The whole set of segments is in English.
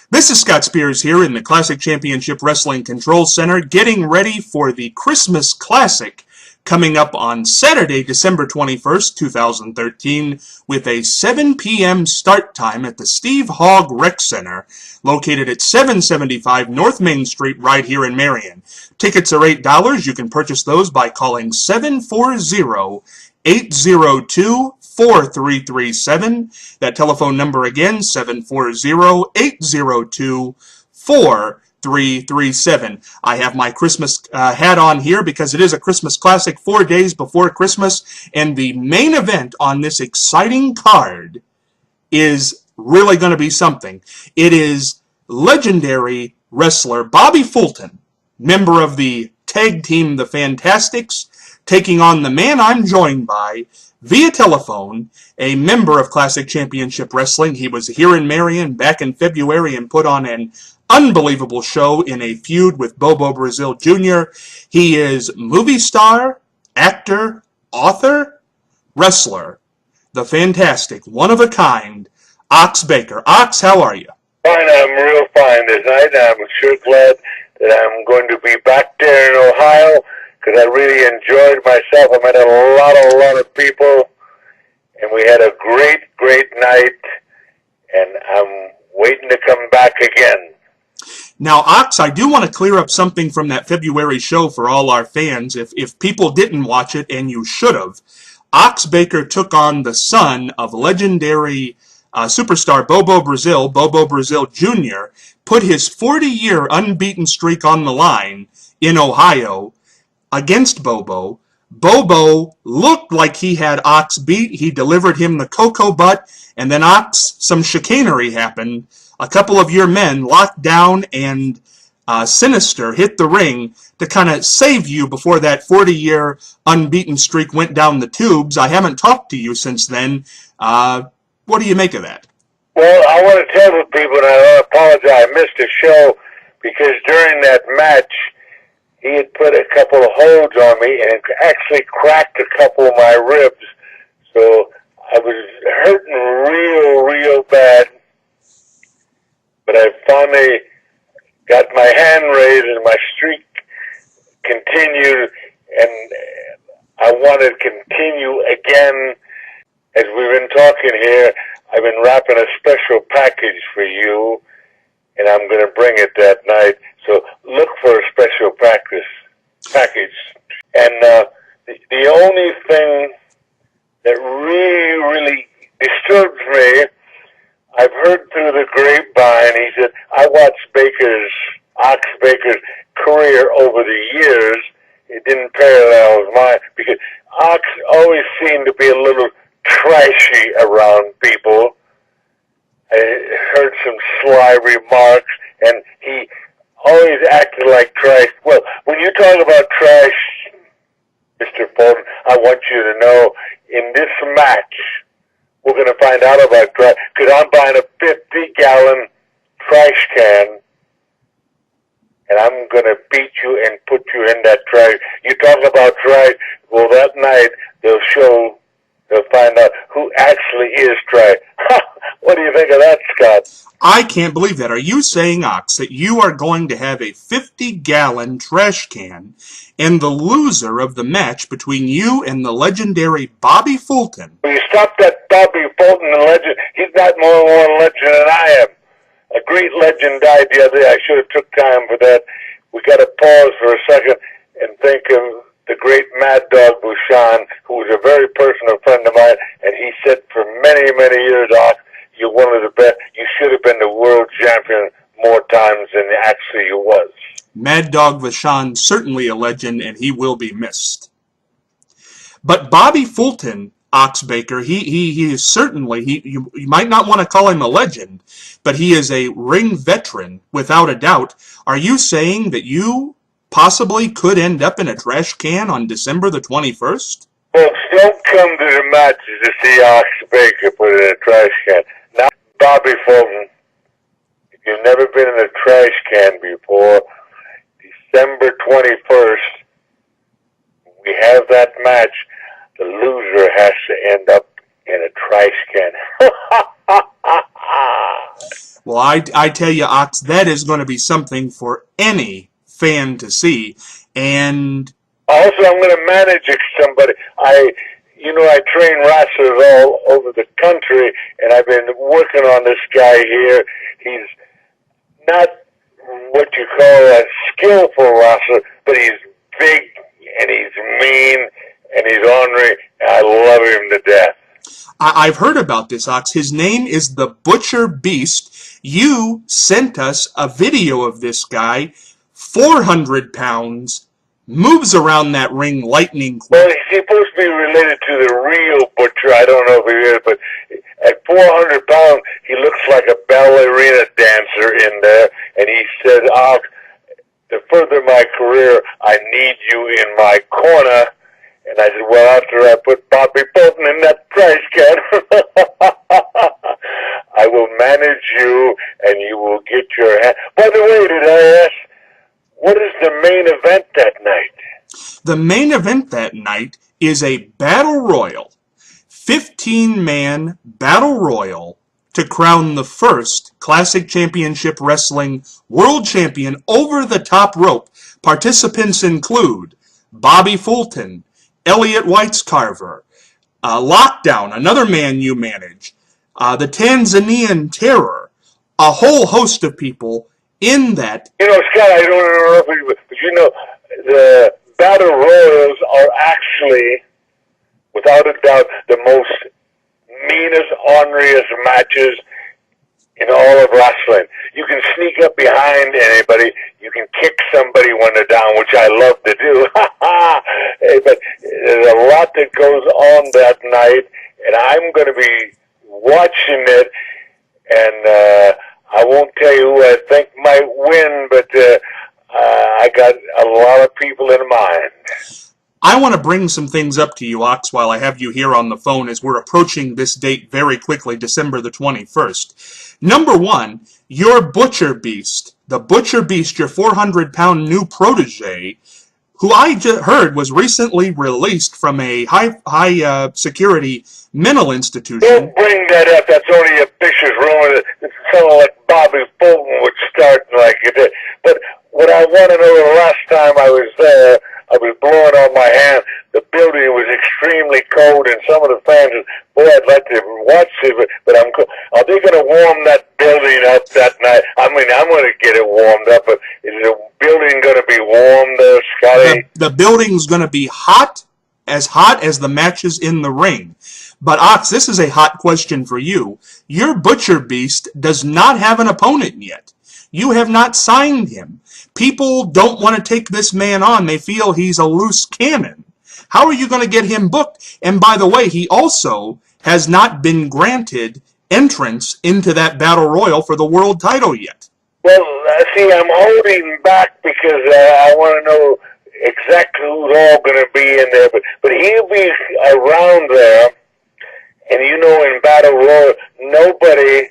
This is Scott Spears here in the Classic Championship Wrestling Control Center, getting ready for the Christmas Classic coming up on Saturday, December 21st, 2013, with a 7 p.m. start time at the Steve Hogg Rec Center, located at 775 North Main Street right here in Marion. Tickets are $8. You can purchase those by calling 740-802-4337. That telephone number again, 740-802-4337. I have my Christmas hat on here because it is a Christmas Classic 4 days before Christmas, and the main event on this exciting card is really going to be something. It is legendary wrestler Bobby Fulton, member of the tag team The Fantastics, taking on the man I'm joined by via telephone, a member of Classic Championship Wrestling. He was here in Marion back in February and put on an unbelievable show in a feud with Bobo Brazil Jr. He is movie star, actor, author, wrestler, the fantastic, one-of-a-kind, Ox Baker. Ox, how are you? Fine, I'm real fine this night. I'm sure glad that I'm going to be back there in Ohio, because I really enjoyed myself. I met a lot of people, and we had a great night, and I'm waiting to come back again. Now, Ox, I do want to clear up something from that February show for all our fans. If people didn't watch it, and you should have, Ox Baker took on the son of legendary superstar Bobo Brazil Jr., put his 40-year unbeaten streak on the line in Ohio against Bobo. Bobo looked like he had Ox beat. He delivered him the cocoa butt, and then Ox, some chicanery happened. A couple of your men locked down, and Sinister hit the ring to kind of save you before that 40-year unbeaten streak went down the tubes. I haven't talked to you since then. What do you make of that? Well, I want to tell the people, and I apologize, I missed the show, because during that match, he had put a couple of holds on me and actually cracked a couple of my ribs. So I was hurting real bad. But I finally got my hand raised and my streak continued, and I want to continue again. As we've been talking here, I've been wrapping a special package for you, and I'm going to bring it that night. So look for a special package. And the only thing that really disturbs me, I've heard through the grapevine, he said, I watched Ox Baker's career over the years. It didn't parallel mine, because Ox always seemed to be a little trashy around people. I heard some sly remarks, and he always acted like trash. Well, when you talk about trash, Mr. Fulton, I want you to know, in this match, we're going to find out about trash, because I'm buying a 50-gallon trash can, and I'm going to beat you and put you in that trash. You talk about trash, well, that night, they'll find out who actually is trash. What do you think of that, Scott? I can't believe that. Are you saying, Ox, that you are going to have a 50-gallon trash can, and the loser of the match between you and the legendary Bobby Fulton? Will you stop that Bobby Fulton, the legend? He's not more legend than I am. A great legend died the other day. I should have took time for that. We got to pause for a second and think of the great Mad Dog Bouchon, who was a very personal friend of mine, and he said for many years, Ox, you're one of the best. You should have been the world champion more times than actually you was. Mad Dog Vachon, certainly a legend, and he will be missed. But Bobby Fulton, Ox Baker, he is certainly, you might not want to call him a legend, but he is a ring veteran, without a doubt. Are you saying that you possibly could end up in a trash can on December the 21st? Folks, don't come to the matches to see Ox Baker put in a trash can. Now, Bobby Fulton, if you've never been in a trash can before, December 21st, we have that match. The loser has to end up in a trash can. Well, I tell you, Ox, that is going to be something for any fan to see. And Also, I'm going to manage somebody. I train wrestlers all over the country, and I've been working on this guy here. He's not what you call a skillful wrestler, but he's big and he's mean and he's ornery. I love him to death. I've heard about this, Ox. His name is the Butcher Beast. You sent us a video of this guy, 400 pounds, moves around that ring lightning quick. Well, he's supposed to be related to the real Butcher. I don't know if he is, but at 400 pounds, he looks like a ballerina dancer in there. And he said, to further my career, I need you in my corner. And I said, well, after I put Bobby Bolton in that price can, I will manage you and you will get your hand. By the way, did I ask, what is the main event that night? The main event that night is a battle royal, 15-man battle royal to crown the first Classic Championship Wrestling World Champion over the top rope. Participants include Bobby Fulton, Elliot Weitzcarver, Lockdown, another man you manage, the Tanzanian Terror, a whole host of people in that. Scott, I don't interrupt you, but the Battle Royals are actually, without a doubt, the most meanest, orneriest matches in all of wrestling. You can sneak up behind anybody. You can kick somebody when they're down, which I love to do. But there's a lot that goes on that night, and I'm going to be watching it, and I won't tell you who I think might win, but I got a lot of people in mind. I want to bring some things up to you, Ox, while I have you here on the phone as we're approaching this date very quickly, December the 21st. Number one, your Butcher Beast, the Butcher Beast, your 400-pound new protege, who I heard was recently released from a high security mental institution. Don't bring that up. That's only a vicious rumor. It's someone like Bobby Fulton would start like it. But what I want to know, the last time I was there, I was blowing on my hand. The building was extremely cold, and some of the fans said, boy, I'd like to watch it, but I'm cold. Are they going to warm that building up that night? I mean, I'm going to get it warmed up, but is the building going to be warm there, Scotty? The building's going to be hot as the matches in the ring. But, Ox, this is a hot question for you. Your Butcher Beast does not have an opponent yet. You have not signed him. People don't want to take this man on. They feel he's a loose cannon. How are you going to get him booked? And by the way, he also has not been granted entrance into that Battle Royal for the world title yet. Well, see, I'm holding back because I want to know exactly who's all going to be in there. But he'll be around there. And in Battle Royal, nobody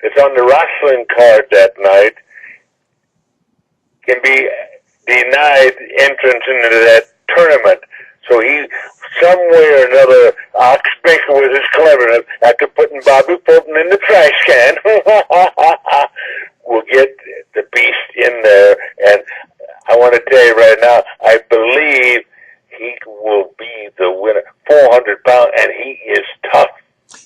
that's on the wrestling card that night can be denied entrance into that tournament. So he, some way or another, Ox Baker with his cleverness, after putting Bobby Fulton in the trash can, will get the Beast in there. And I want to tell you right now, I believe he will be the winner. 400 pounds, and he is tough.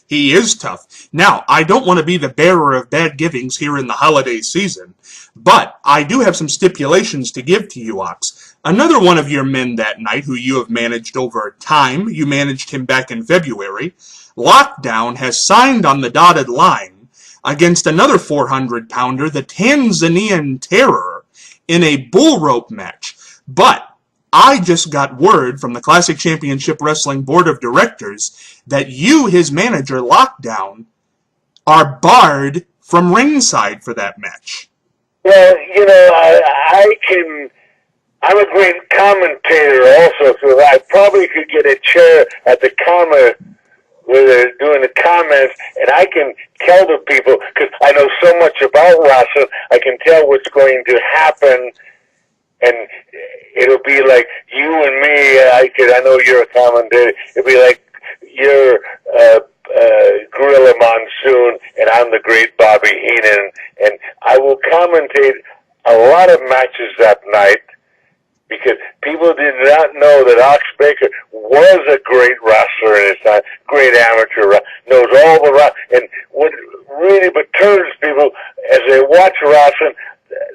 He is tough. Now, I don't want to be the bearer of bad givings here in the holiday season, but I do have some stipulations to give to you, Ox. Another one of your men that night who you have managed over time, you managed him back in February, Lockdown has signed on the dotted line against another 400-pounder, the Tanzanian Terror, in a bull rope match. But I just got word from the Classic Championship Wrestling Board of Directors that you, his manager, Lockdown, are barred from ringside for that match. Well, I'm a great commentator also, so I probably could get a chair at the camera where they're doing the comments, and I can tell the people, because I know so much about wrestling, I can tell what's going to happen. And it'll be like you and me. I know you're a commentator. It'll be like you're Gorilla Monsoon, and I'm the great Bobby Heenan, and I will commentate a lot of matches that night because people did not know that Ox Baker was a great wrestler in his time, great amateur, knows all the and what really turns people as they watch wrestling,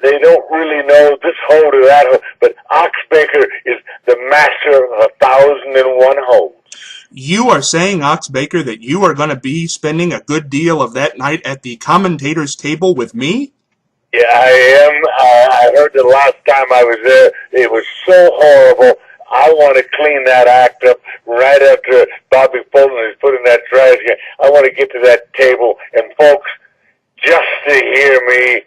they don't really know this hold or that hold, but Ox Baker is the master of 1,001 holds. You are saying, Ox Baker, that you are going to be spending a good deal of that night at the commentator's table with me? Yeah, I am. I heard the last time I was there, it was so horrible. I want to clean that act up right after Bobby Fulton is put in that trash can. I want to get to that table, and folks, just to hear me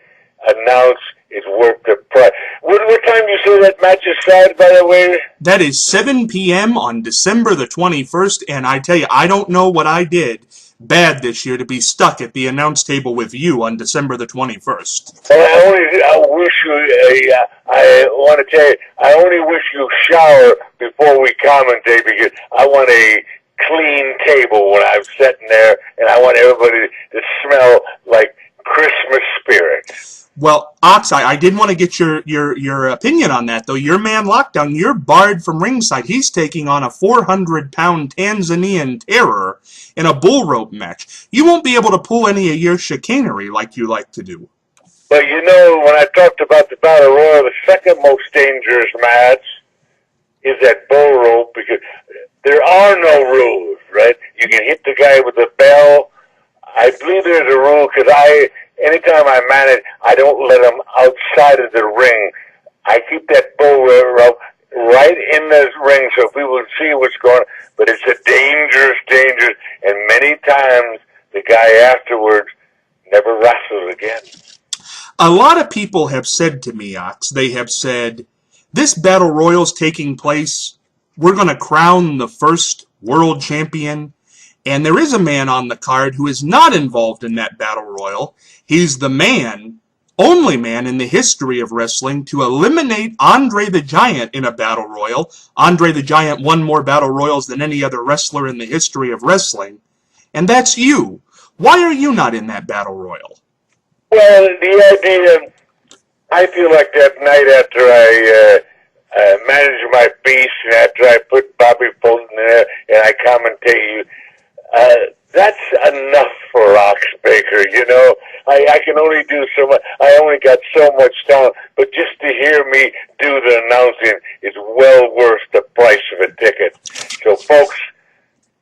announce it's worth the price. What time do you say that match is started, by the way? That is 7 p.m. on December the 21st, and I tell you, I don't know what I did bad this year to be stuck at the announce table with you on December the 21st. Well, I wish you, I want to tell you, I only wish you shower before we commentate because I want a clean table when I'm sitting there, and I want everybody to smell like Christmas spirit. Well, Ox, I did want to get your opinion on that, though. Your man Lockdown, you're barred from ringside. He's taking on a 400-pound Tanzanian terror in a bull rope match. You won't be able to pull any of your chicanery like you like to do. But you know, when I talked about the Battle Royal, the second most dangerous match is that bull rope because there are no rules, right? You can hit the guy with the bell. I believe there's a rule because anytime I manage, I don't let them outside of the ring. I keep that bull rope right in the ring so people can see what's going on. But it's a dangerous, and many times the guy afterwards never wrestles again. A lot of people have said to me, Ox, they have said, this Battle Royal's taking place, we're going to crown the first world champion. And there is a man on the card who is not involved in that Battle Royal. He's the man, only man in the history of wrestling to eliminate Andre the Giant in a Battle Royal. Andre the Giant won more Battle Royals than any other wrestler in the history of wrestling. And that's you. Why are you not in that Battle Royal? Well, the idea, I feel like that night after I managed my beast and after I put Bobby Fulton there and I commentate you, that's enough for Ox Baker, you know. I can only do so much. I only got so much talent, but just to hear me do the announcing is well worth the price of a ticket. So, folks,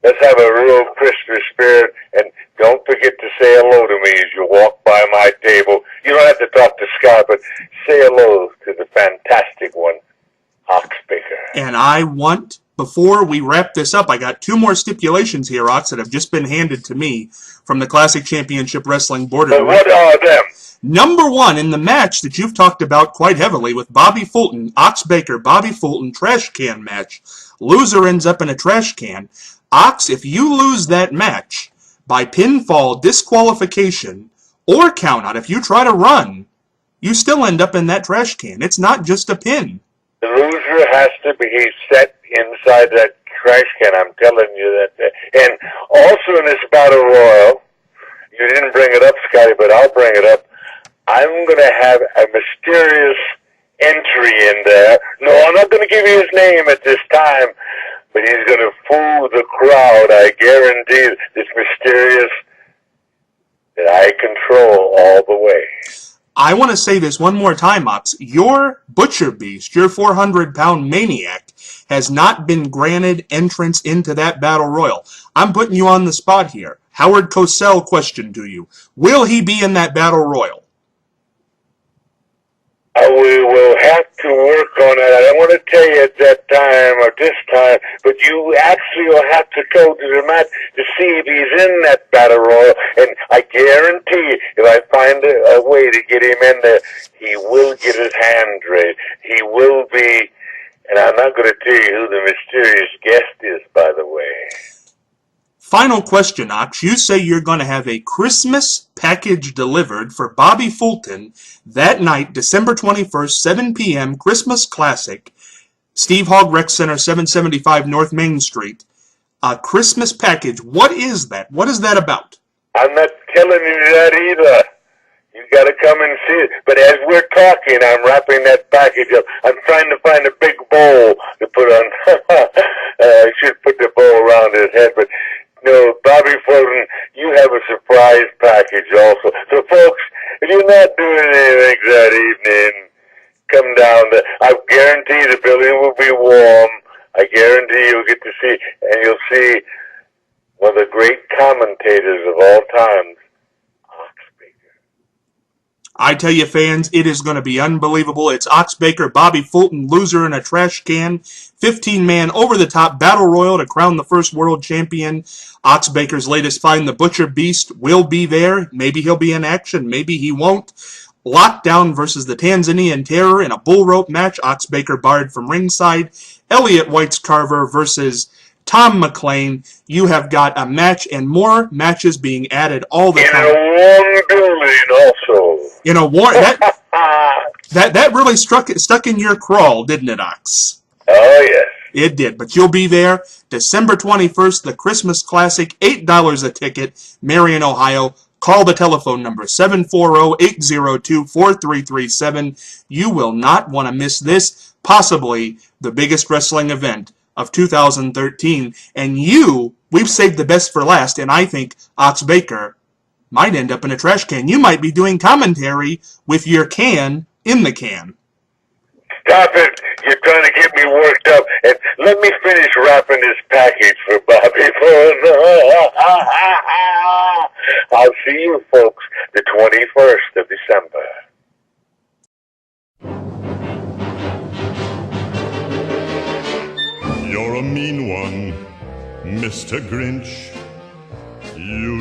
let's have a real Christmas spirit, and don't forget to say hello to me as you walk by my table. You don't have to talk to Scott, but say hello to the fantastic one, Ox Baker. And I want, before we wrap this up, I got two more stipulations here, Ox, that have just been handed to me from the Classic Championship Wrestling Board. But what are them? Number one, in the match that you've talked about quite heavily with Bobby Fulton, Ox Baker, Bobby Fulton, trash can match. Loser ends up in a trash can. Ox, if you lose that match by pinfall, disqualification, or countout, if you try to run, you still end up in that trash can. It's not just a pin. The loser has to be set inside that trash can. I'm telling you that. And also in this Battle Royal, you didn't bring it up, Scotty, but I'll bring it up. I'm going to have a mysterious entry in there. No, I'm not going to give you his name at this time, but he's going to fool the crowd. I guarantee this mysterious that I control all the way. I want to say this one more time, Ox. Your Butcher Beast, your 400-pound maniac, has not been granted entrance into that Battle Royal. I'm putting you on the spot here. Howard Cosell question to you. Will he be in that Battle Royal? We will have to work on it. I don't want to tell you at that time or this time, but you actually will have to go to the match to see if he's in that Battle Royal. And I guarantee you, if I find a way to get him in there, he will get his hand raised. He will be, and I'm not going to tell you who the mysterious guest is, by the way. Final question, Ox. You say you're going to have a Christmas package delivered for Bobby Fulton that night, December 21st, 7 p.m., Christmas Classic, Steve Hogg Rec Center, 775 North Main Street. a Christmas package. What is that? What is that about? I'm not telling you that either. You got to come and see it. But as we're talking, I'm wrapping that package up. I'm trying to find a big bowl to put on. I should put the bowl around his head, but no, Bobby Fulton, you have a surprise package also. So, folks, if you're not doing anything that evening, come down there. I guarantee the building will be warm. I guarantee you'll get to see, and you'll see one of the great commentators of all time. I tell you, fans, it is going to be unbelievable. It's Ox Baker, Bobby Fulton, loser in a trash can, 15-man over-the-top battle royal to crown the first world champion. Ox Baker's latest find, the Butcher Beast, will be there. Maybe he'll be in action. Maybe he won't. Lockdown versus the Tanzanian Terror in a bull rope match. Ox Baker barred from ringside. Elliot White's Carver versus Tom McLean. You have got a match and more matches being added all the time. In a warm building also. In a war that really stuck in your crawl, didn't it, Ox? Oh, yes. It did, but you'll be there December 21st, the Christmas Classic, $8 a ticket, Marion, Ohio. Call the telephone number, 740-802-4337. You will not want to miss this, possibly the biggest wrestling event of 2013. And we've saved the best for last, and I think Ox Baker might end up in a trash can. You might be doing commentary with your can in the can. Stop it. You're trying to get me worked up. And let me finish wrapping this package for Bobby. I'll see you folks the 21st of December. You're a mean one, Mr. Grinch. You